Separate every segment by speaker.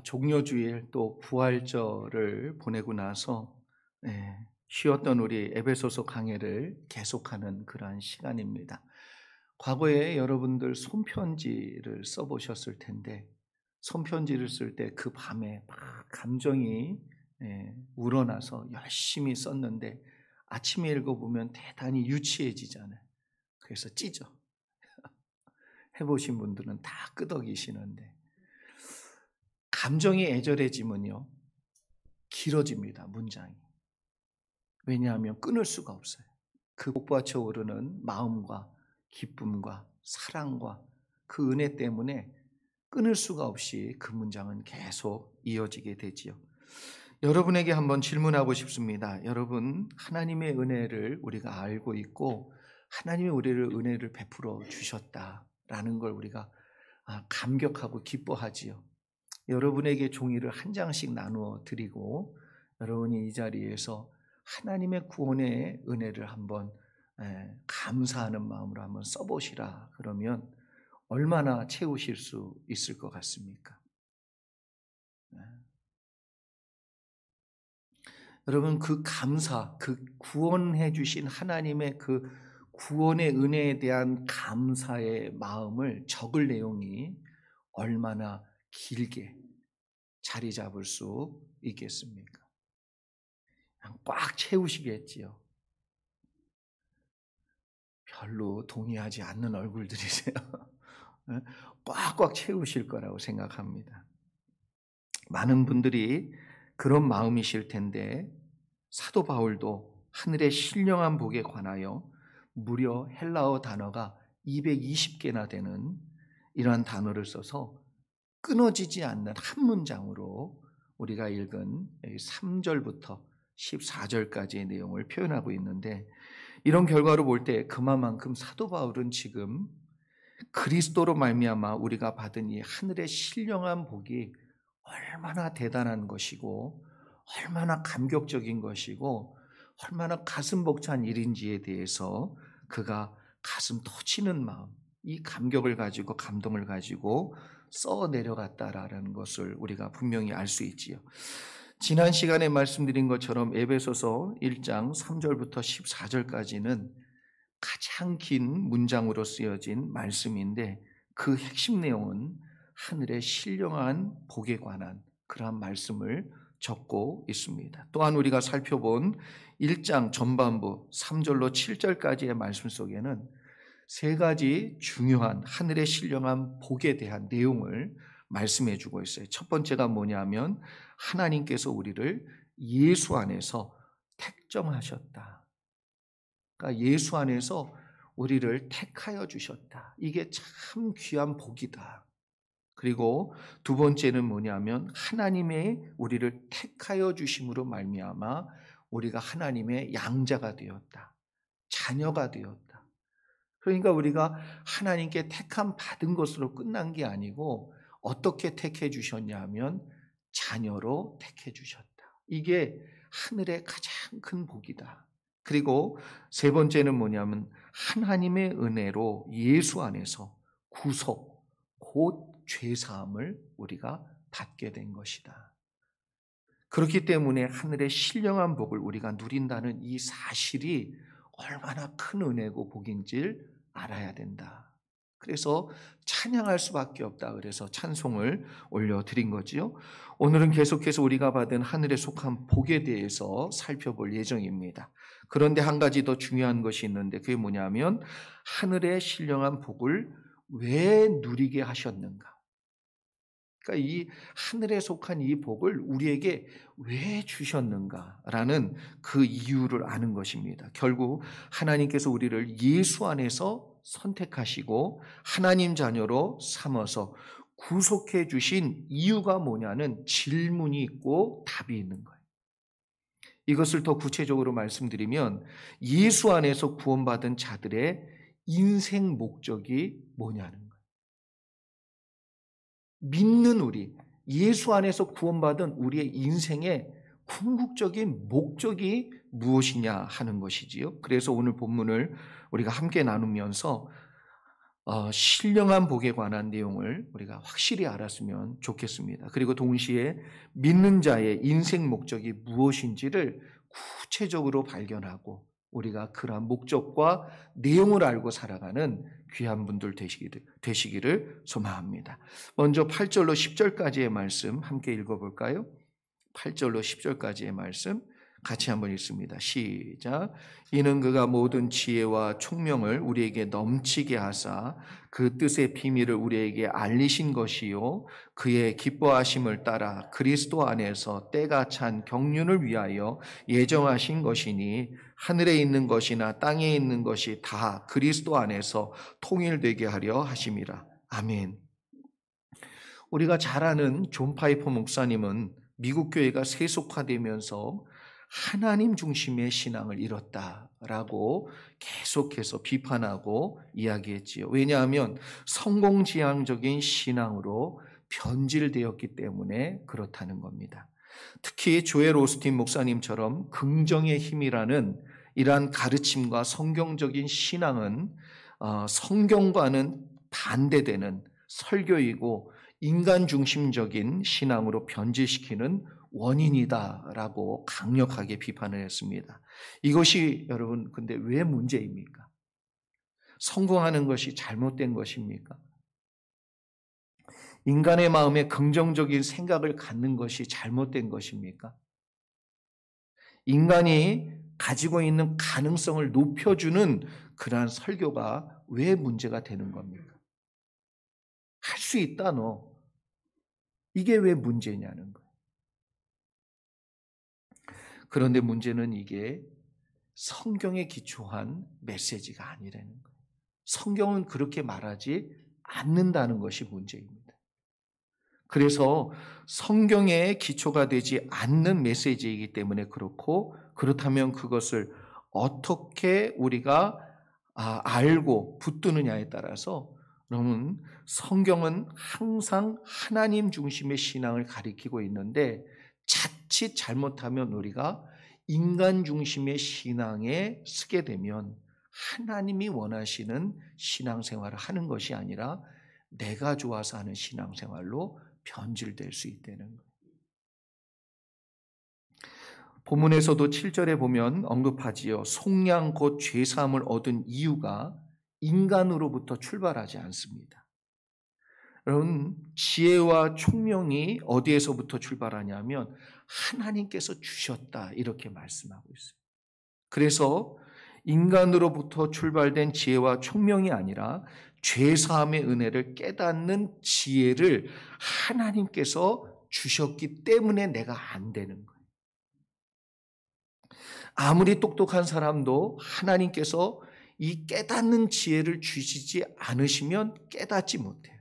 Speaker 1: 종료주일 또 부활절을 보내고 나서 쉬었던 우리 에베소서 강해를 계속하는 그러한 시간입니다. 과거에 여러분들 손편지를 써보셨을 텐데 손편지를 쓸 때 그 밤에 막 감정이 우러나서 열심히 썼는데 아침에 읽어보면 대단히 유치해지잖아요. 그래서 찢어. 해보신 분들은 다 끄덕이시는데 감정이 애절해지면요 길어집니다. 문장이. 왜냐하면 끊을 수가 없어요. 그 복받쳐 오르는 마음과 기쁨과 사랑과 그 은혜 때문에 끊을 수가 없이 그 문장은 계속 이어지게 되지요. 여러분에게 한번 질문하고 싶습니다. 여러분, 하나님의 은혜를 우리가 알고 있고 하나님이 우리를 은혜를 베풀어 주셨다라는 걸 우리가 감격하고 기뻐하지요. 여러분에게 종이를 한 장씩 나누어 드리고 여러분이 이 자리에서 하나님의 구원의 은혜를 한번 감사하는 마음으로 한번 써보시라. 그러면 얼마나 채우실 수 있을 것 같습니까? 여러분, 그 감사, 그 구원해 주신 하나님의 그 구원의 은혜에 대한 감사의 마음을 적을 내용이 얼마나 길게 자리 잡을 수 있겠습니까? 꽉 채우시겠지요. 별로 동의하지 않는 얼굴들이세요. 꽉꽉 채우실 거라고 생각합니다. 많은 분들이 그런 마음이실 텐데 사도 바울도 하늘의 신령한 복에 관하여 무려 헬라어 단어가 220개나 되는 이러한 단어를 써서 끊어지지 않는 한 문장으로 우리가 읽은 3절부터 14절까지의 내용을 표현하고 있는데 이런 결과로 볼 때 그만큼 사도 바울은 지금 그리스도로 말미암아 우리가 받은 이 하늘의 신령한 복이 얼마나 대단한 것이고 얼마나 감격적인 것이고 얼마나 가슴 벅찬 일인지에 대해서 그가 가슴 터지는 마음, 이 감격을 가지고 감동을 가지고 써 내려갔다라는 것을 우리가 분명히 알 수 있지요. 지난 시간에 말씀드린 것처럼 에베소서 1장 3절부터 14절까지는 가장 긴 문장으로 쓰여진 말씀인데 그 핵심 내용은 하늘의 신령한 복에 관한 그러한 말씀을 적고 있습니다. 또한 우리가 살펴본 1장 전반부 3절로 7절까지의 말씀 속에는 세 가지 중요한 하늘의 신령한 복에 대한 내용을 말씀해 주고 있어요. 첫 번째가 뭐냐면 하나님께서 우리를 예수 안에서 택정하셨다. 그러니까 예수 안에서 우리를 택하여 주셨다. 이게 참 귀한 복이다. 그리고 두 번째는 뭐냐면 하나님의 우리를 택하여 주심으로 말미암아 우리가 하나님의 양자가 되었다. 자녀가 되었다. 그러니까 우리가 하나님께 택함 받은 것으로 끝난 게 아니고 어떻게 택해 주셨냐 하면 자녀로 택해 주셨다. 이게 하늘의 가장 큰 복이다. 그리고 세 번째는 뭐냐면 하나님의 은혜로 예수 안에서 구속, 곧 죄사함을 우리가 받게 된 것이다. 그렇기 때문에 하늘의 신령한 복을 우리가 누린다는 이 사실이 얼마나 큰 은혜고 복인지를 알아야 된다. 그래서 찬양할 수밖에 없다. 그래서 찬송을 올려드린 거지요. 오늘은 계속해서 우리가 받은 하늘에 속한 복에 대해서 살펴볼 예정입니다. 그런데 한 가지 더 중요한 것이 있는데 그게 뭐냐면 하늘의 신령한 복을 왜 누리게 하셨는가? 그러니까 이 하늘에 속한 이 복을 우리에게 왜 주셨는가라는 그 이유를 아는 것입니다. 결국 하나님께서 우리를 예수 안에서 선택하시고 하나님 자녀로 삼아서 구속해 주신 이유가 뭐냐는 질문이 있고 답이 있는 거예요. 이것을 더 구체적으로 말씀드리면 예수 안에서 구원받은 자들의 인생 목적이 뭐냐는 거예요. 믿는 우리, 예수 안에서 구원받은 우리의 인생의 궁극적인 목적이 무엇이냐 하는 것이지요. 그래서 오늘 본문을 우리가 함께 나누면서 신령한 복에 관한 내용을 우리가 확실히 알았으면 좋겠습니다. 그리고 동시에 믿는 자의 인생 목적이 무엇인지를 구체적으로 발견하고 우리가 그러한 목적과 내용을 알고 살아가는 귀한 분들 되시기를 소망합니다. 먼저 8절로 10절까지의 말씀 함께 읽어볼까요? 8절로 10절까지의 말씀 같이 한번 읽습니다. 시작. 이는 그가 모든 지혜와 총명을 우리에게 넘치게 하사 그 뜻의 비밀을 우리에게 알리신 것이요 그의 기뻐하심을 따라 그리스도 안에서 때가 찬 경륜을 위하여 예정하신 것이니 하늘에 있는 것이나 땅에 있는 것이 다 그리스도 안에서 통일되게 하려 하심이라. 아멘. 우리가 잘 아는 존 파이퍼 목사님은 미국 교회가 세속화되면서 하나님 중심의 신앙을 잃었다라고 계속해서 비판하고 이야기했지요. 왜냐하면 성공지향적인 신앙으로 변질되었기 때문에 그렇다는 겁니다. 특히 조엘 오스틴 목사님처럼 긍정의 힘이라는 이러한 가르침과 성경적인 신앙은 성경과는 반대되는 설교이고 인간 중심적인 신앙으로 변질시키는 원인이다라고 강력하게 비판을 했습니다. 이것이 여러분 근데 왜 문제입니까? 성공하는 것이 잘못된 것입니까? 인간의 마음에 긍정적인 생각을 갖는 것이 잘못된 것입니까? 인간이 가지고 있는 가능성을 높여주는 그러한 설교가 왜 문제가 되는 겁니까? 할 수 있다 너. 이게 왜 문제냐는 거예요. 그런데 문제는 이게 성경에 기초한 메시지가 아니라는 거예요. 성경은 그렇게 말하지 않는다는 것이 문제입니다. 그래서 성경에 기초가 되지 않는 메시지이기 때문에 그렇고 그렇다면 그것을 어떻게 우리가 알고 붙드느냐에 따라서 여러분 성경은 항상 하나님 중심의 신앙을 가리키고 있는데 자칫 잘못하면 우리가 인간 중심의 신앙에 쓰게 되면 하나님이 원하시는 신앙생활을 하는 것이 아니라 내가 좋아서 하는 신앙생활로 변질될 수 있다는 거예요. 본문에서도 7절에 보면 언급하지요. 속량 곧 죄사함을 얻은 이유가 인간으로부터 출발하지 않습니다. 여러분 지혜와 총명이 어디에서부터 출발하냐면 하나님께서 주셨다 이렇게 말씀하고 있어요. 그래서 인간으로부터 출발된 지혜와 총명이 아니라 죄사함의 은혜를 깨닫는 지혜를 하나님께서 주셨기 때문에 내가 안 되는 거예요. 아무리 똑똑한 사람도 하나님께서 이 깨닫는 지혜를 주시지 않으시면 깨닫지 못해요.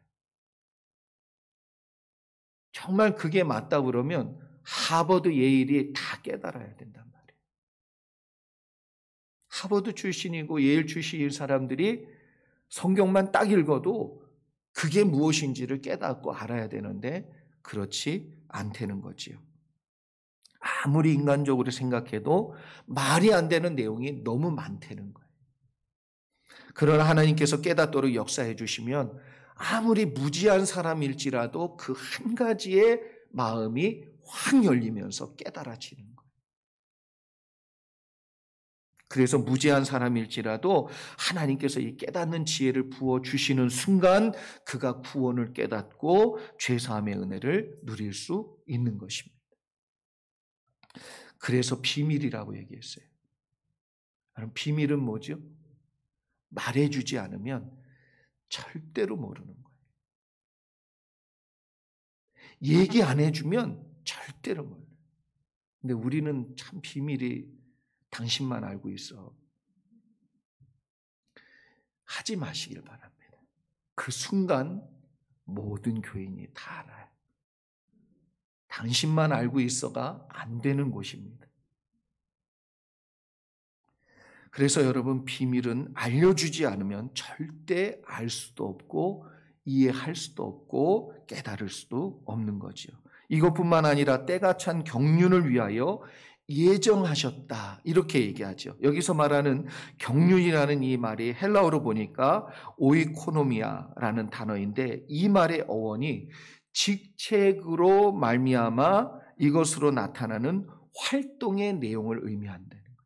Speaker 1: 정말 그게 맞다 그러면 하버드, 예일이 다 깨달아야 된단 말이에요. 하버드 출신이고 예일 출신인 사람들이 성경만 딱 읽어도 그게 무엇인지를 깨닫고 알아야 되는데 그렇지 않다는 거지요. 아무리 인간적으로 생각해도 말이 안 되는 내용이 너무 많다는 거예요. 그러나 하나님께서 깨닫도록 역사해 주시면 아무리 무지한 사람일지라도 그 한 가지의 마음이 확 열리면서 깨달아지는 거예요. 그래서 무지한 사람일지라도 하나님께서 이 깨닫는 지혜를 부어주시는 순간 그가 구원을 깨닫고 죄사함의 은혜를 누릴 수 있는 것입니다. 그래서 비밀이라고 얘기했어요. 그럼 비밀은 뭐죠? 말해주지 않으면 절대로 모르는 거예요. 얘기 안 해주면 절대로 몰라요. 근데 우리는 참 비밀이 당신만 알고 있어. 하지 마시길 바랍니다. 그 순간 모든 교인이 다 알아요. 당신만 알고 있어가 안 되는 곳입니다. 그래서 여러분 비밀은 알려주지 않으면 절대 알 수도 없고 이해할 수도 없고 깨달을 수도 없는 거지요. 이것뿐만 아니라 때가 찬 경륜을 위하여 예정하셨다 이렇게 얘기하죠. 여기서 말하는 경륜이라는 이 말이 헬라어로 보니까 오이코노미아라는 단어인데 이 말의 어원이 직책으로 말미암아 이것으로 나타나는 활동의 내용을 의미한다는 거예요.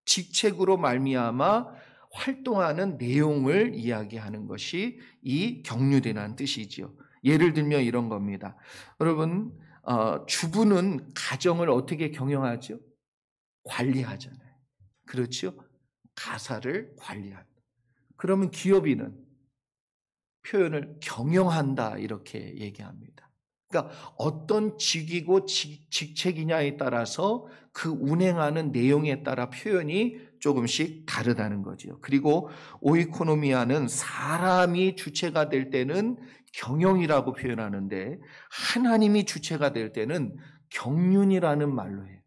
Speaker 1: 직책으로 말미암아 활동하는 내용을 이야기하는 것이 이 경륜이라는 뜻이지요. 예를 들면 이런 겁니다. 여러분, 주부는 가정을 어떻게 경영하죠? 관리하잖아요. 그렇죠? 가사를 관리한다. 그러면 기업인은 표현을 경영한다 이렇게 얘기합니다. 그러니까 어떤 직이고 직책이냐에 따라서 그 운행하는 내용에 따라 표현이 조금씩 다르다는 거죠. 그리고 오이코노미아는 사람이 주체가 될 때는 경영이라고 표현하는데 하나님이 주체가 될 때는 경륜이라는 말로 해요.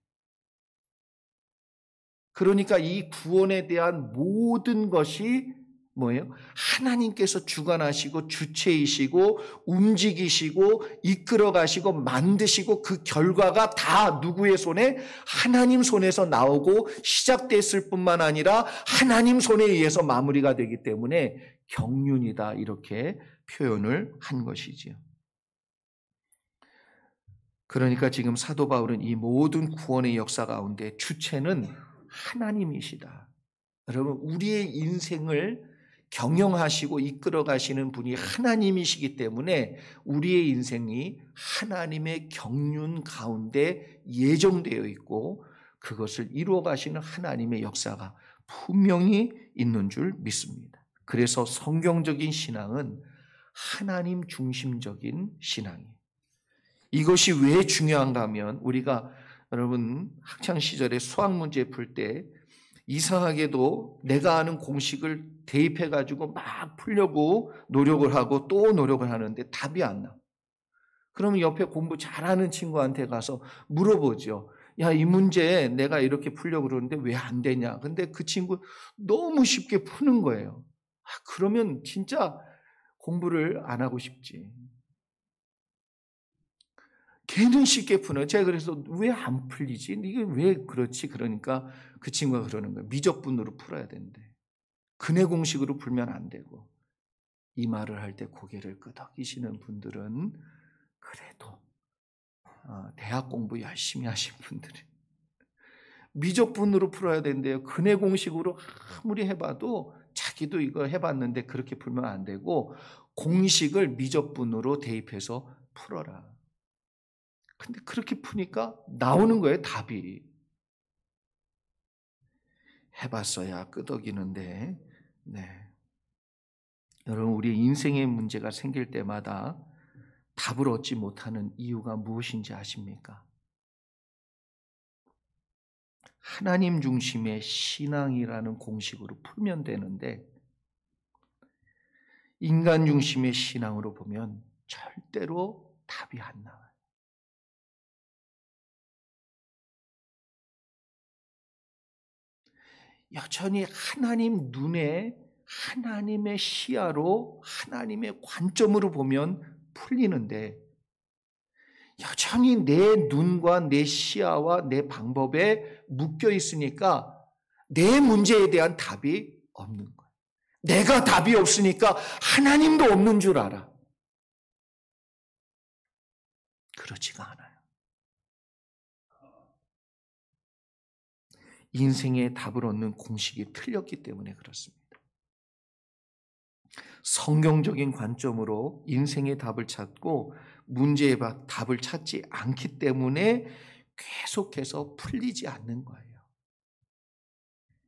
Speaker 1: 그러니까 이 구원에 대한 모든 것이 뭐예요? 하나님께서 주관하시고 주체이시고 움직이시고 이끌어 가시고 만드시고 그 결과가 다 누구의 손에? 하나님 손에서 나오고 시작됐을 뿐만 아니라 하나님 손에 의해서 마무리가 되기 때문에 경륜이다 이렇게 표현을 한 것이지요. 그러니까 지금 사도 바울은 이 모든 구원의 역사 가운데 주체는 하나님이시다. 여러분, 우리의 인생을 경영하시고 이끌어 가시는 분이 하나님이시기 때문에 우리의 인생이 하나님의 경륜 가운데 예정되어 있고 그것을 이루어 가시는 하나님의 역사가 분명히 있는 줄 믿습니다. 그래서 성경적인 신앙은 하나님 중심적인 신앙이에요. 이것이 왜 중요한가 하면 우리가 여러분 학창 시절에 수학 문제 풀 때 이상하게도 내가 아는 공식을 대입해 가지고 막 풀려고 노력을 하고 또 노력을 하는데 답이 안 나. 그러면 옆에 공부 잘하는 친구한테 가서 물어보죠. 야, 이 문제 내가 이렇게 풀려고 그러는데 왜 안 되냐? 근데 그 친구 너무 쉽게 푸는 거예요. 그러면 진짜 공부를 안 하고 싶지. 걔는 쉽게 푸는. 제가 그래서 왜 안 풀리지? 이게 왜 그렇지? 그러니까 그 친구가 그러는 거예요. 미적분으로 풀어야 된대. 근해 공식으로 풀면 안 되고. 이 말을 할 때 고개를 끄덕이시는 분들은 그래도 대학 공부 열심히 하신 분들이 미적분으로 풀어야 된대요. 근해 공식으로 아무리 해봐도 자기도 이거 해봤는데 그렇게 풀면 안 되고 공식을 미적분으로 대입해서 풀어라. 근데 그렇게 푸니까 나오는 거예요, 답이. 해봤어야 끄덕이는데, 네. 여러분, 우리 인생의 문제가 생길 때마다 답을 얻지 못하는 이유가 무엇인지 아십니까? 하나님 중심의 신앙이라는 공식으로 풀면 되는데, 인간 중심의 신앙으로 보면 절대로 답이 안 나와요. 여전히 하나님 눈에 하나님의 시야로 하나님의 관점으로 보면 풀리는데 여전히 내 눈과 내 시야와 내 방법에 묶여 있으니까 내 문제에 대한 답이 없는 거예요. 내가 답이 없으니까 하나님도 없는 줄 알아. 그렇지가 않아요. 인생의 답을 얻는 공식이 틀렸기 때문에 그렇습니다. 성경적인 관점으로 인생의 답을 찾고 문제의 답을 찾지 않기 때문에 계속해서 풀리지 않는 거예요.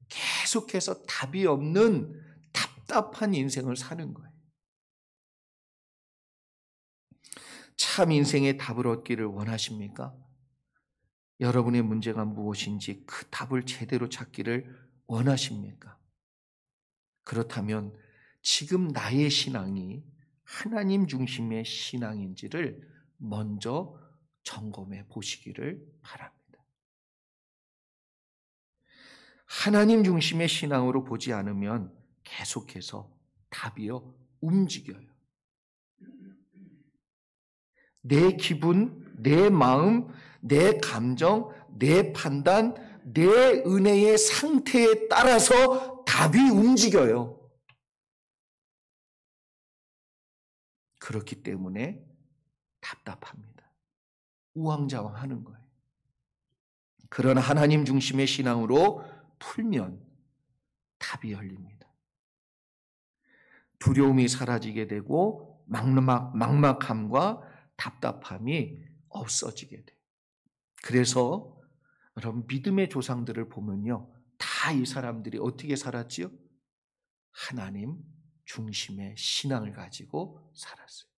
Speaker 1: 계속해서 답이 없는 답답한 인생을 사는 거예요. 참 인생의 답을 얻기를 원하십니까? 여러분의 문제가 무엇인지 그 답을 제대로 찾기를 원하십니까? 그렇다면 지금 나의 신앙이 하나님 중심의 신앙인지를 먼저 점검해 보시기를 바랍니다. 하나님 중심의 신앙으로 보지 않으면 계속해서 답이요 움직여요. 내 기분, 내 마음, 내 감정, 내 판단, 내 은혜의 상태에 따라서 답이 움직여요. 그렇기 때문에 답답합니다. 우왕좌왕하는 거예요. 그런 하나님 중심의 신앙으로 풀면 답이 열립니다. 두려움이 사라지게 되고 막막함과 답답함이 없어지게 돼요. 그래서 여러분 믿음의 조상들을 보면요, 다 이 사람들이 어떻게 살았지요? 하나님 중심의 신앙을 가지고 살았어요.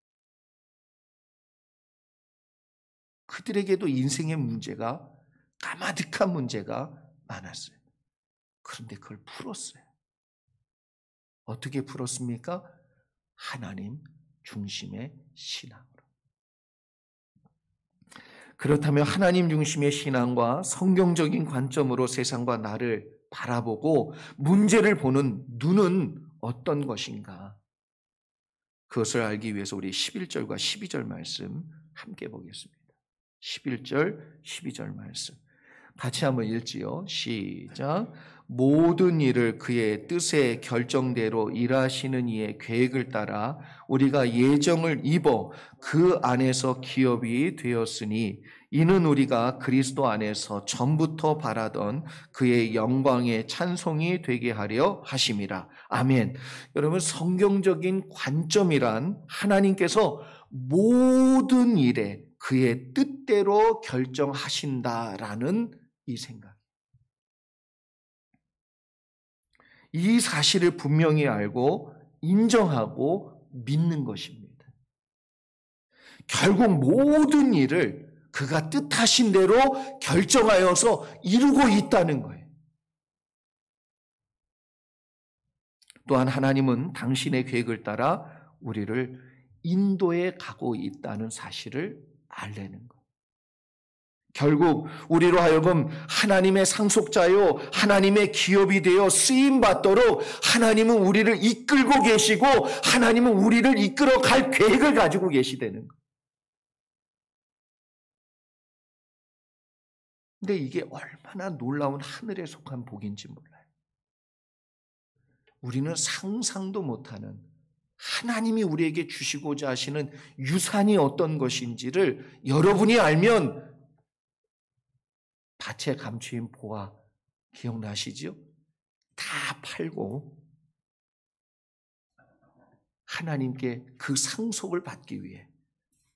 Speaker 1: 그들에게도 인생의 문제가, 까마득한 문제가 많았어요. 그런데 그걸 풀었어요. 어떻게 풀었습니까? 하나님 중심의 신앙으로. 그렇다면 하나님 중심의 신앙과 성경적인 관점으로 세상과 나를 바라보고 문제를 보는 눈은 어떤 것인가? 그것을 알기 위해서 우리 11절과 12절 말씀 함께 보겠습니다. 11절, 12절 말씀 같이 한번 읽지요. 시작. 모든 일을 그의 뜻의 결정대로 일하시는 이의 계획을 따라 우리가 예정을 입어 그 안에서 기업이 되었으니 이는 우리가 그리스도 안에서 전부터 바라던 그의 영광의 찬송이 되게 하려 하심이라. 아멘. 여러분, 성경적인 관점이란 하나님께서 모든 일에 그의 뜻대로 결정하신다라는 이 생각. 이 사실을 분명히 알고 인정하고 믿는 것입니다. 결국 모든 일을 그가 뜻하신 대로 결정하여서 이루고 있다는 거예요. 또한 하나님은 당신의 계획을 따라 우리를 인도해 가고 있다는 사실을 알려는 것. 결국 우리로 하여금 하나님의 상속자요, 하나님의 기업이 되어 쓰임받도록 하나님은 우리를 이끌고 계시고 하나님은 우리를 이끌어 갈 계획을 가지고 계시다는 것. 근데 이게 얼마나 놀라운 하늘에 속한 복인지 몰라요. 우리는 상상도 못하는 하나님이 우리에게 주시고자 하시는 유산이 어떤 것인지를 여러분이 알면 밭에 감추인 보화 기억나시죠? 다 팔고 하나님께 그 상속을 받기 위해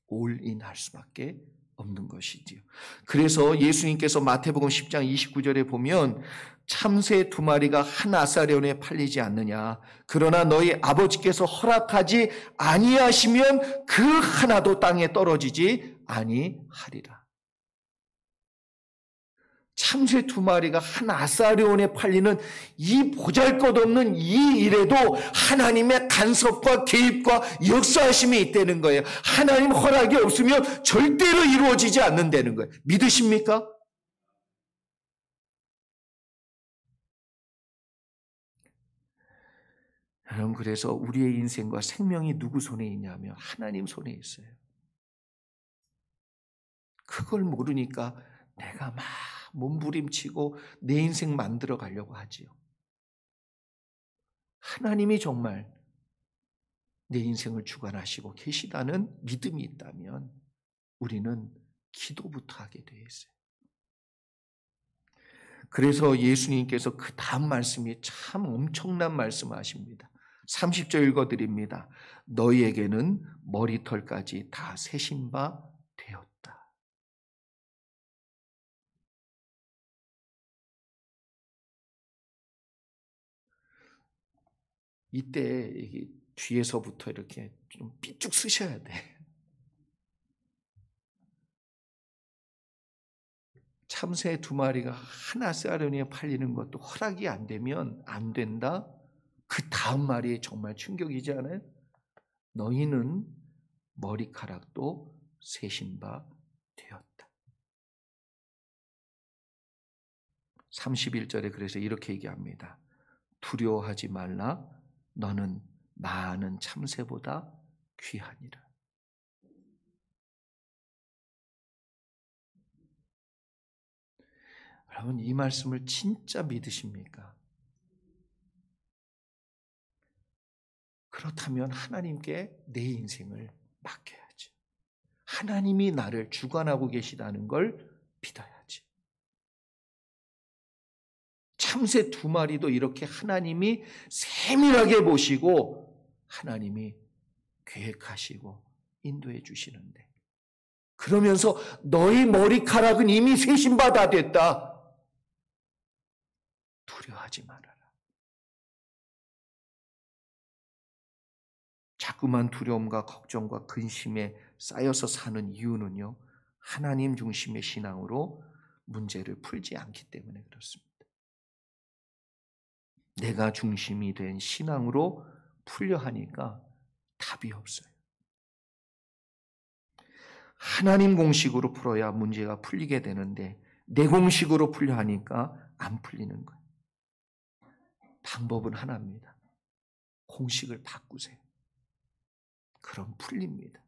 Speaker 1: 올인할 수밖에 없는 것이지요. 그래서 예수님께서 마태복음 10장 29절에 보면 참새 2마리가 한 아사리온에 팔리지 않느냐. 그러나 너희 아버지께서 허락하지 아니하시면 그 하나도 땅에 떨어지지 아니하리라. 참새 2마리가 한 아사리온에 팔리는 이 보잘것없는 이 일에도 하나님의 간섭과 개입과 역사하심이 있다는 거예요. 하나님 허락이 없으면 절대로 이루어지지 않는다는 거예요. 믿으십니까? 여러분, 그래서 우리의 인생과 생명이 누구 손에 있냐면 하나님 손에 있어요. 그걸 모르니까 내가 막 몸부림치고 내 인생 만들어 가려고 하지요. 하나님이 정말 내 인생을 주관하시고 계시다는 믿음이 있다면 우리는 기도부터 하게 되어 있어요. 그래서 예수님께서 그 다음 말씀이 참 엄청난 말씀하십니다. 30절 읽어드립니다. 너희에게는 머리털까지 다 세신 바 되었다. 이때 뒤에서부터 이렇게 좀 삐쭉 쓰셔야 돼. 참새 2마리가 한 아사리온에 팔리는 것도 허락이 안 되면 안 된다. 그 다음 말이 정말 충격이지 않아요? 너희는 머리카락도 세신 바 되었다. 31절에 그래서 이렇게 얘기합니다. 두려워하지 말라. 너는 많은 참새보다 귀하니라. 여러분, 이 말씀을 진짜 믿으십니까? 그렇다면 하나님께 내 인생을 맡겨야지. 하나님이 나를 주관하고 계시다는 걸 믿어야지. 참새 2마리도 이렇게 하나님이 세밀하게 보시고 하나님이 계획하시고 인도해 주시는데, 그러면서 너희 머리카락은 이미 세신 바 다 됐다. 두려워하지 말아라. 자꾸만 두려움과 걱정과 근심에 쌓여서 사는 이유는요, 하나님 중심의 신앙으로 문제를 풀지 않기 때문에 그렇습니다. 내가 중심이 된 신앙으로 풀려 하니까 답이 없어요. 하나님 공식으로 풀어야 문제가 풀리게 되는데 내 공식으로 풀려 하니까 안 풀리는 거예요. 방법은 하나입니다. 공식을 바꾸세요. 그럼 풀립니다.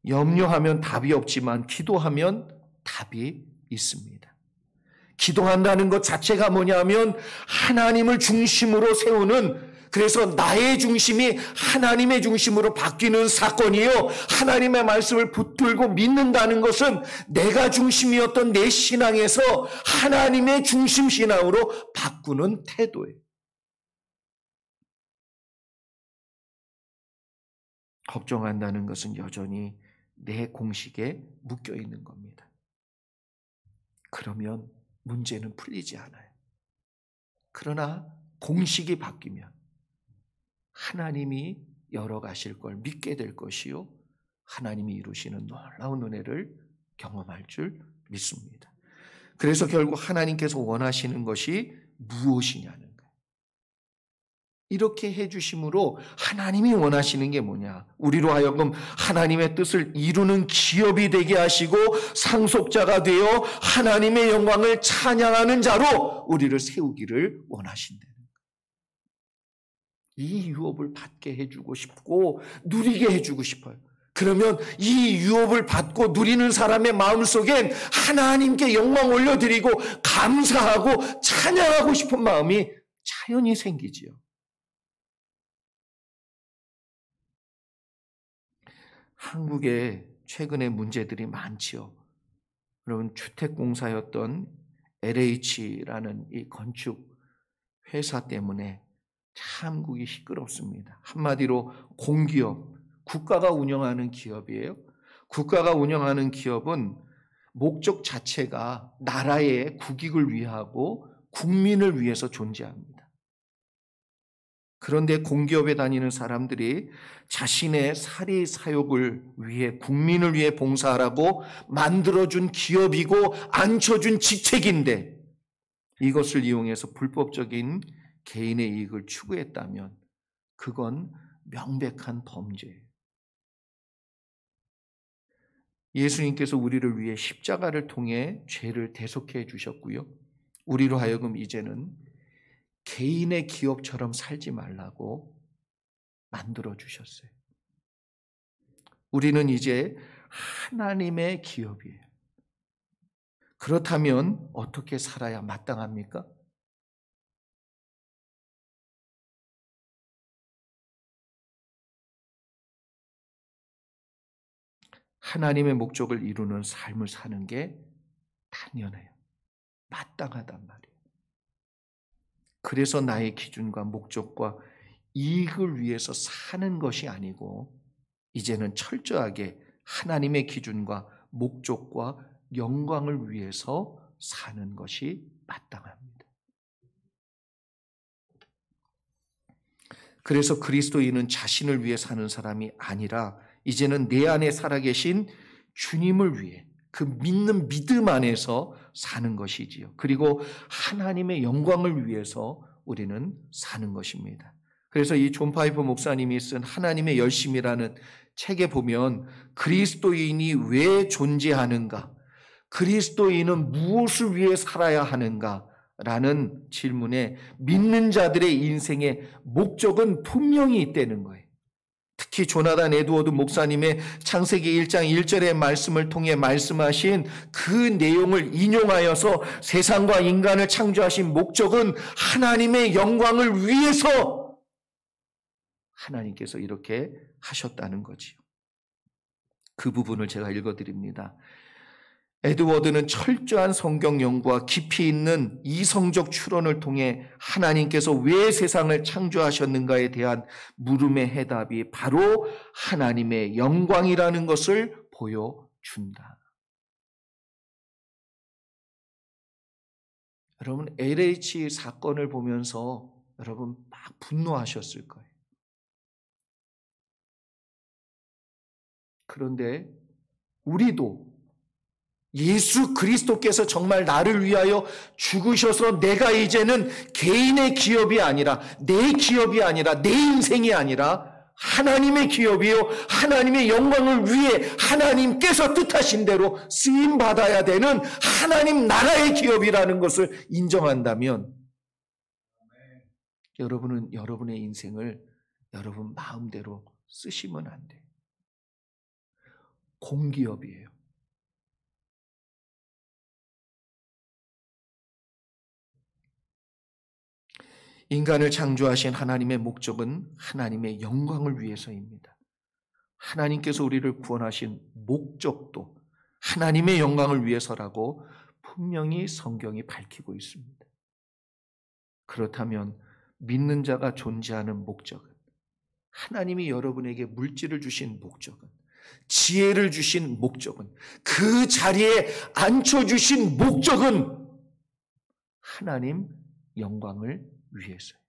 Speaker 1: 염려하면 답이 없지만 기도하면 답이 있습니다. 기도한다는 것 자체가 뭐냐면 하나님을 중심으로 세우는, 그래서 나의 중심이 하나님의 중심으로 바뀌는 사건이요, 하나님의 말씀을 붙들고 믿는다는 것은 내가 중심이었던 내 신앙에서 하나님의 중심 신앙으로 바꾸는 태도예요. 걱정한다는 것은 여전히 내 공식에 묶여 있는 겁니다. 그러면 문제는 풀리지 않아요. 그러나 공식이 바뀌면 하나님이 열어가실 걸 믿게 될 것이요, 하나님이 이루시는 놀라운 은혜를 경험할 줄 믿습니다. 그래서 결국 하나님께서 원하시는 것이 무엇이냐는 거예요. 이렇게 해주심으로 하나님이 원하시는 게 뭐냐? 우리로 하여금 하나님의 뜻을 이루는 기업이 되게 하시고 상속자가 되어 하나님의 영광을 찬양하는 자로 우리를 세우기를 원하신다는 거예요. 이 유업을 받게 해주고 싶고 누리게 해주고 싶어요. 그러면 이 유업을 받고 누리는 사람의 마음속엔 하나님께 영광 올려드리고 감사하고 찬양하고 싶은 마음이 자연히 생기지요. 한국에 최근에 문제들이 많지요. 여러분, 주택공사였던 LH라는 이 건축 회사 때문에 참 한국이 시끄럽습니다. 한마디로 공기업, 국가가 운영하는 기업이에요. 국가가 운영하는 기업은 목적 자체가 나라의 국익을 위하고 국민을 위해서 존재합니다. 그런데 공기업에 다니는 사람들이 자신의 사리 사욕을 위해, 국민을 위해 봉사하라고 만들어준 기업이고 앉혀준 직책인데 이것을 이용해서 불법적인 개인의 이익을 추구했다면 그건 명백한 범죄예요. 예수님께서 우리를 위해 십자가를 통해 죄를 대속해 주셨고요, 우리로 하여금 이제는 개인의 기업처럼 살지 말라고 만들어 주셨어요. 우리는 이제 하나님의 기업이에요. 그렇다면 어떻게 살아야 마땅합니까? 하나님의 목적을 이루는 삶을 사는 게 당연해요. 마땅하단 말이에요. 그래서 나의 기준과 목적과 이익을 위해서 사는 것이 아니고 이제는 철저하게 하나님의 기준과 목적과 영광을 위해서 사는 것이 마땅합니다. 그래서 그리스도인은 자신을 위해 사는 사람이 아니라 이제는 내 안에 살아계신 주님을 위해, 그 믿는 믿음 안에서 사는 것이지요. 그리고 하나님의 영광을 위해서 우리는 사는 것입니다. 그래서 이 존 파이퍼 목사님이 쓴 하나님의 열심이라는 책에 보면 그리스도인이 왜 존재하는가, 그리스도인은 무엇을 위해 살아야 하는가 라는 질문에 믿는 자들의 인생의 목적은 분명히 있다는 거예요. 특히 조나단 에드워드 목사님의 창세기 1장 1절의 말씀을 통해 말씀하신 그 내용을 인용하여서 세상과 인간을 창조하신 목적은 하나님의 영광을 위해서 하나님께서 이렇게 하셨다는 거지요. 그 부분을 제가 읽어드립니다. 에드워드는 철저한 성경 연구와 깊이 있는 이성적 추론을 통해 하나님께서 왜 세상을 창조하셨는가에 대한 물음의 해답이 바로 하나님의 영광이라는 것을 보여준다. 여러분, LH 사건을 보면서 여러분 막 분노하셨을 거예요. 그런데 우리도 예수 그리스도께서 정말 나를 위하여 죽으셔서 내가 이제는 개인의 기업이 아니라 내 기업이 아니라 내 인생이 아니라 하나님의 기업이요 하나님의 영광을 위해 하나님께서 뜻하신 대로 쓰임 받아야 되는 하나님 나라의 기업이라는 것을 인정한다면 여러분은 여러분의 인생을 여러분 마음대로 쓰시면 안 돼요. 공기업이에요. 인간을 창조하신 하나님의 목적은 하나님의 영광을 위해서입니다. 하나님께서 우리를 구원하신 목적도 하나님의 영광을 위해서라고 분명히 성경이 밝히고 있습니다. 그렇다면 믿는 자가 존재하는 목적은 하나님이 여러분에게 물질을 주신 목적은 지혜를 주신 목적은 그 자리에 앉혀주신 목적은 하나님 영광을 위해서요.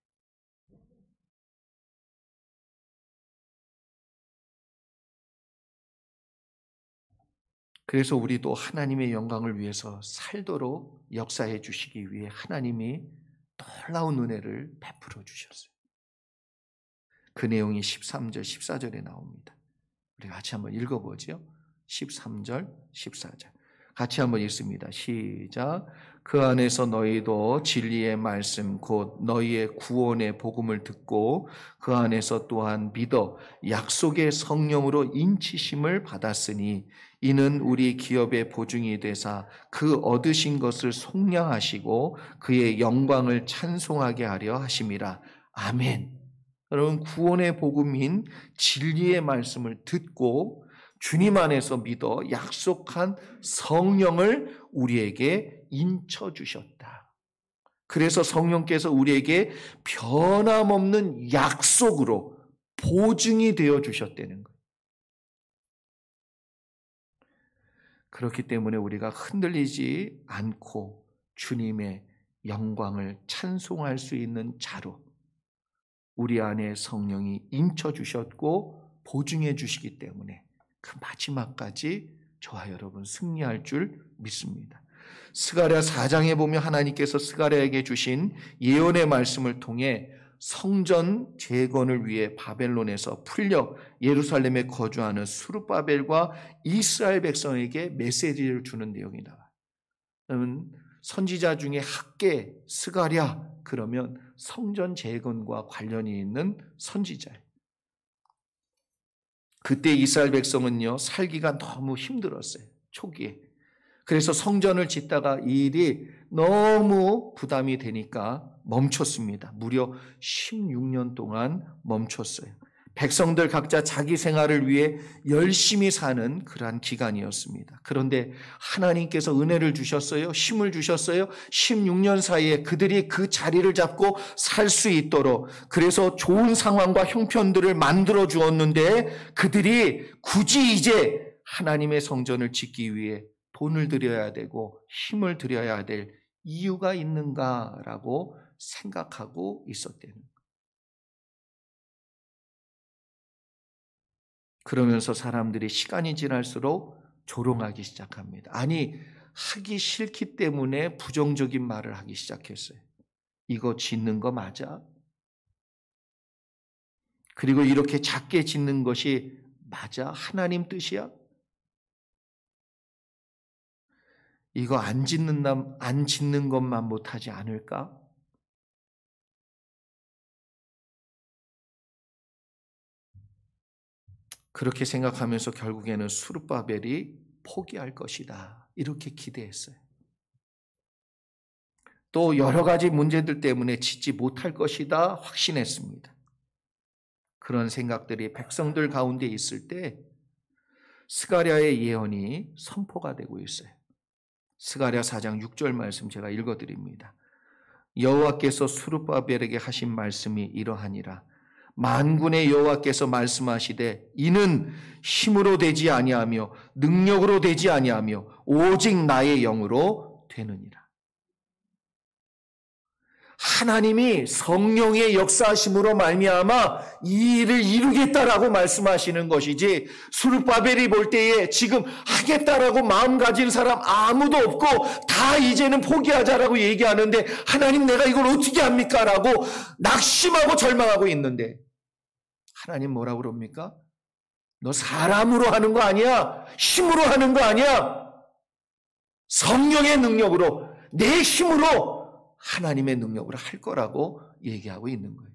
Speaker 1: 그래서 우리도 하나님의 영광을 위해서 살도록 역사해 주시기 위해 하나님이 놀라운 은혜를 베풀어 주셨어요. 그 내용이 13절, 14절에 나옵니다. 우리 같이 한번 읽어보죠. 13절, 14절. 같이 한번 읽습니다. 시작. 그 안에서 너희도 진리의 말씀 곧 너희의 구원의 복음을 듣고 그 안에서 또한 믿어 약속의 성령으로 인치심을 받았으니 이는 우리 기업의 보증이 되사 그 얻으신 것을 속량하시고 그의 영광을 찬송하게 하려 하심이라. 아멘. 여러분, 구원의 복음인 진리의 말씀을 듣고 주님 안에서 믿어 약속한 성령을 우리에게 인쳐주셨다. 그래서 성령께서 우리에게 변함없는 약속으로 보증이 되어 주셨다는 거예요. 그렇기 때문에 우리가 흔들리지 않고 주님의 영광을 찬송할 수 있는 자로 우리 안에 성령이 인쳐주셨고 보증해 주시기 때문에 그 마지막까지 저와 여러분 승리할 줄 믿습니다. 스가랴 4장에 보면 하나님께서 스가랴에게 주신 예언의 말씀을 통해 성전 재건을 위해 바벨론에서 풀려 예루살렘에 거주하는 수르바벨과 이스라엘 백성에게 메시지를 주는 내용이 나와요. 선지자 중에 학계 스가랴 그러면 성전 재건과 관련이 있는 선지자예요. 그때 이스라엘 백성은요 살기가 너무 힘들었어요. 초기에. 그래서 성전을 짓다가 이 일이 너무 부담이 되니까 멈췄습니다. 무려 16년 동안 멈췄어요. 백성들 각자 자기 생활을 위해 열심히 사는 그러한 기간이었습니다. 그런데 하나님께서 은혜를 주셨어요. 힘을 주셨어요. 16년 사이에 그들이 그 자리를 잡고 살 수 있도록 그래서 좋은 상황과 형편들을 만들어 주었는데 그들이 굳이 이제 하나님의 성전을 짓기 위해 돈을 들여야 되고 힘을 들여야 될 이유가 있는가라고 생각하고 있었대는 거예요. 그러면서 사람들이 시간이 지날수록 조롱하기 시작합니다. 아니, 하기 싫기 때문에 부정적인 말을 하기 시작했어요. 이거 짓는 거 맞아? 그리고 이렇게 작게 짓는 것이 맞아? 하나님 뜻이야? 이거 안 짓는 것만 못하지 않을까? 그렇게 생각하면서 결국에는 스룹바벨이 포기할 것이다, 이렇게 기대했어요. 또 여러 가지 문제들 때문에 짓지 못할 것이다 확신했습니다. 그런 생각들이 백성들 가운데 있을 때 스가랴의 예언이 선포가 되고 있어요. 스가랴 4장 6절 말씀 제가 읽어드립니다. 여호와께서 스룹바벨에게 하신 말씀이 이러하니라. 만군의 여호와께서 말씀하시되 이는 힘으로 되지 아니하며 능력으로 되지 아니하며 오직 나의 영으로 되느니라. 하나님이 성령의 역사하심으로 말미암아 이 일을 이루겠다라고 말씀하시는 것이지, 스룹바벨이 볼 때에 지금 하겠다라고 마음 가진 사람 아무도 없고 다 이제는 포기하자라고 얘기하는데, 하나님 내가 이걸 어떻게 합니까? 라고 낙심하고 절망하고 있는데 하나님 뭐라고 그럽니까? 너 사람으로 하는 거 아니야. 힘으로 하는 거 아니야. 성령의 능력으로, 내 힘으로, 하나님의 능력으로 할 거라고 얘기하고 있는 거예요.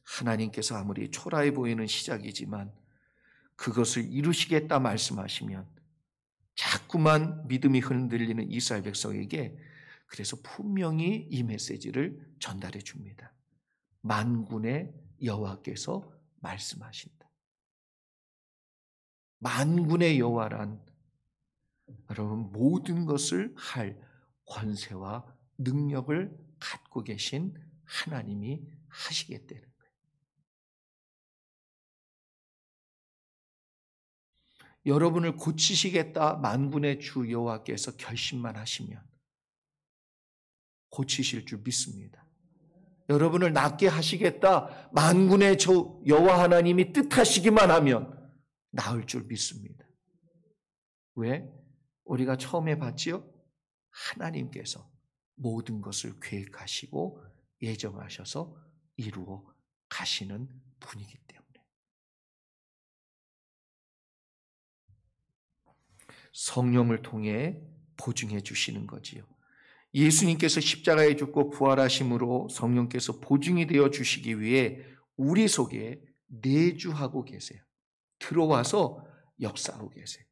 Speaker 1: 하나님께서 아무리 초라해 보이는 시작이지만 그것을 이루시겠다 말씀하시면 자꾸만 믿음이 흔들리는 이스라엘 백성에게 그래서 분명히 이 메시지를 전달해 줍니다. 만군의 여호와께서 말씀하신다. 만군의 여호와란 여러분 모든 것을 할 권세와 능력을 갖고 계신 하나님이 하시겠다는 거예요. 여러분을 고치시겠다 만군의 주 여호와께서 결심만 하시면 고치실 줄 믿습니다. 여러분을 낫게 하시겠다 만군의 주 여호와 하나님이 뜻하시기만 하면 나을 줄 믿습니다. 왜? 우리가 처음에 봤지요? 하나님께서 모든 것을 계획하시고 예정하셔서 이루어 가시는 분이기 때문에. 성령을 통해 보증해 주시는 거지요. 예수님께서 십자가에 죽고 부활하심으로 성령께서 보증이 되어 주시기 위해 우리 속에 내주하고 계세요. 들어와서 역사하고 계세요.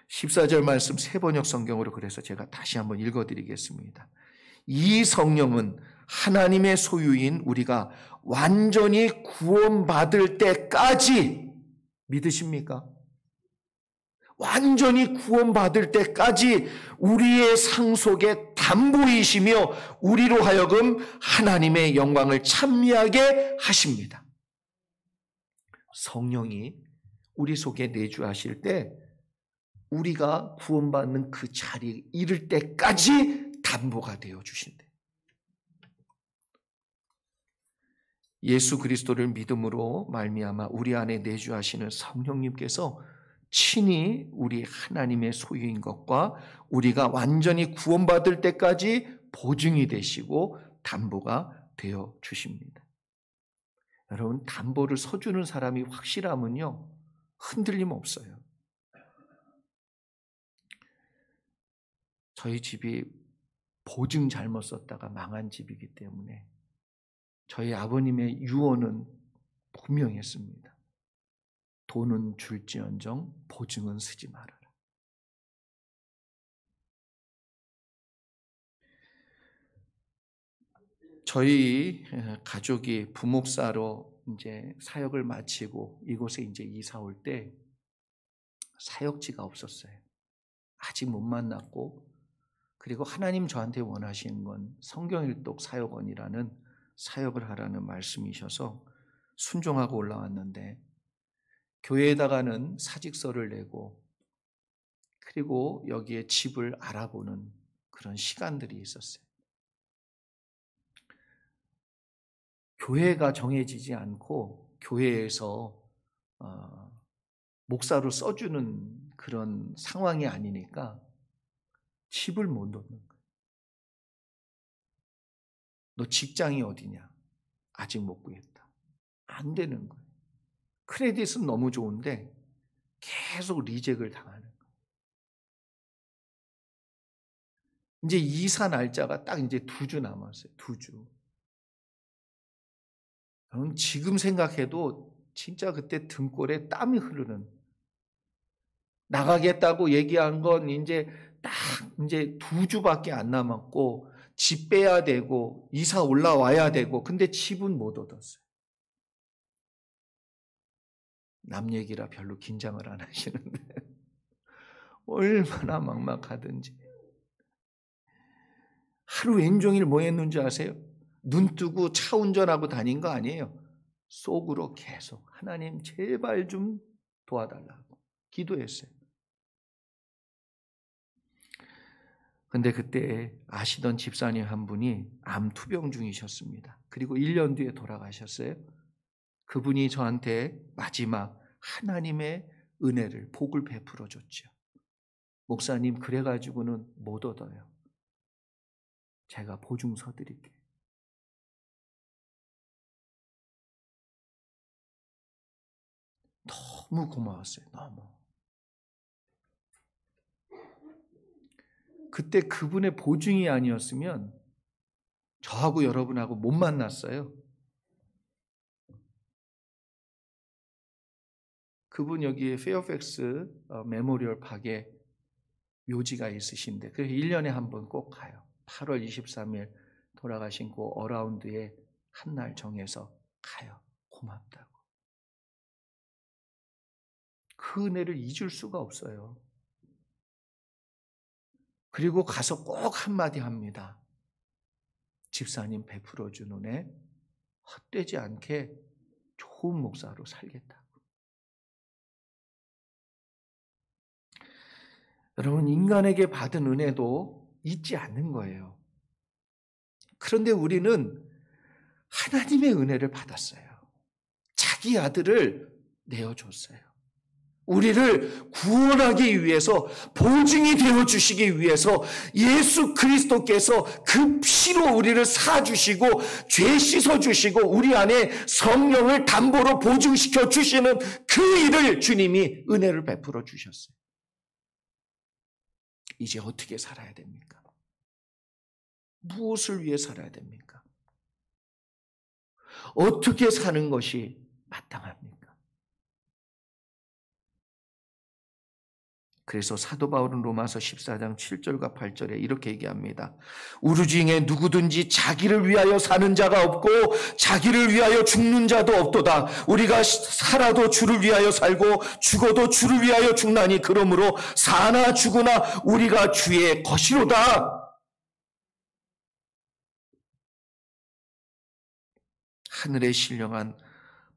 Speaker 1: 14절 말씀 세번역 성경으로 그래서 제가 다시 한번 읽어드리겠습니다. 이 성령은 하나님의 소유인 우리가 완전히 구원받을 때까지, 믿으십니까? 완전히 구원받을 때까지 우리의 상속의 담보이시며 우리로 하여금 하나님의 영광을 찬미하게 하십니다. 성령이 우리 속에 내주하실 때 우리가 구원받는 그 자리에 이를 때까지 담보가 되어 주신대. 예수 그리스도를 믿음으로 말미암아 우리 안에 내주하시는 성령님께서 친히 우리 하나님의 소유인 것과 우리가 완전히 구원받을 때까지 보증이 되시고 담보가 되어 주십니다. 여러분, 담보를 서주는 사람이 확실하면요 흔들림 없어요. 저희 집이 보증 잘못 썼다가 망한 집이기 때문에 저희 아버님의 유언은 분명했습니다. 돈은 줄지언정 보증은 쓰지 말아라. 저희 가족이 부목사로 이제 사역을 마치고 이곳에 이제 이사 올 때 사역지가 없었어요. 아직 못 만났고, 그리고 하나님 저한테 원하시는 건 성경일독 사역원이라는 사역을 하라는 말씀이셔서 순종하고 올라왔는데, 교회에다가는 사직서를 내고 그리고 여기에 집을 알아보는 그런 시간들이 있었어요. 교회가 정해지지 않고 교회에서 목사로 써주는 그런 상황이 아니니까 집을 못 얻는 거예요. 너 직장이 어디냐? 아직 못 구했다. 안 되는 거예요. 크레딧은 너무 좋은데 계속 리젝을 당하는 거예요. 이제 이사 날짜가 딱 이제 2주 남았어요. 2주. 지금 생각해도 진짜 그때 등골에 땀이 흐르는, 나가겠다고 얘기한 건 이제 딱 이제 2주밖에 안 남았고 집 빼야 되고 이사 올라와야 되고, 근데 집은 못 얻었어요. 남 얘기라 별로 긴장을 안 하시는데 얼마나 막막하든지. 하루 왼종일 뭐 했는지 아세요? 눈 뜨고 차 운전하고 다닌 거 아니에요. 속으로 계속 하나님 제발 좀 도와달라고 기도했어요. 근데 그때 아시던 집사님 한 분이 암 투병 중이셨습니다. 그리고 1년 뒤에 돌아가셨어요. 그분이 저한테 마지막 하나님의 은혜를, 복을 베풀어 줬죠. 목사님, 그래가지고는 못 얻어요. 제가 보증서 드릴게요. 너무 고마웠어요. 너무. 그때 그분의 보증이 아니었으면 저하고 여러분하고 못 만났어요. 그분 여기에 페어팩스 메모리얼 팍에 묘지가 있으신데 그래서 1년에 한 번 꼭 가요. 8월 23일 돌아가신 그 어라운드에 한 날 정해서 가요. 고맙다고. 그 은혜를 잊을 수가 없어요. 그리고 가서 꼭 한마디 합니다. 집사님 베풀어준 은혜 헛되지 않게 좋은 목사로 살겠다고. 여러분, 인간에게 받은 은혜도 잊지 않는 거예요. 그런데 우리는 하나님의 은혜를 받았어요. 자기 아들을 내어줬어요. 우리를 구원하기 위해서, 보증이 되어주시기 위해서 예수 그리스도께서 그 피로 우리를 사주시고 죄 씻어주시고 우리 안에 성령을 담보로 보증시켜 주시는 그 일을 주님이 은혜를 베풀어 주셨어요. 이제 어떻게 살아야 됩니까? 무엇을 위해 살아야 됩니까? 어떻게 사는 것이 마땅합니까? 그래서 사도 바울은 로마서 14장 7절과 8절에 이렇게 얘기합니다. 우리 중에 누구든지 자기를 위하여 사는 자가 없고 자기를 위하여 죽는 자도 없도다. 우리가 살아도 주를 위하여 살고 죽어도 주를 위하여 죽나니 그러므로 사나 죽으나 우리가 주의 것이로다. 하늘에 신령한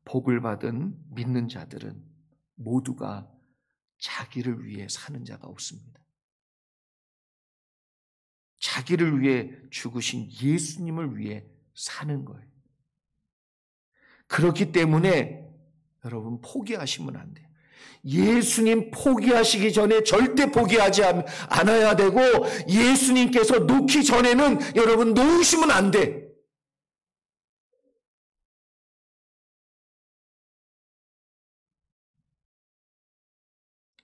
Speaker 1: 복을 받은 믿는 자들은 모두가 자기를 위해 사는 자가 없습니다. 자기를 위해 죽으신 예수님을 위해 사는 거예요. 그렇기 때문에 여러분 포기하시면 안 돼요. 예수님 포기하시기 전에 절대 포기하지 않아야 되고 예수님께서 놓기 전에는 여러분 놓으시면 안 돼.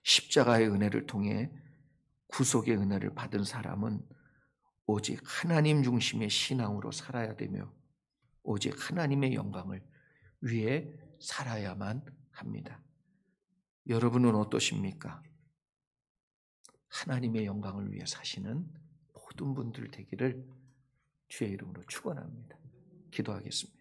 Speaker 1: 십자가의 은혜를 통해 구속의 은혜를 받은 사람은 오직 하나님 중심의 신앙으로 살아야 되며 오직 하나님의 영광을 위해 살아야만 합니다. 여러분은 어떠십니까? 하나님의 영광을 위해 사시는 모든 분들 되기를 주의 이름으로 축원합니다. 기도하겠습니다.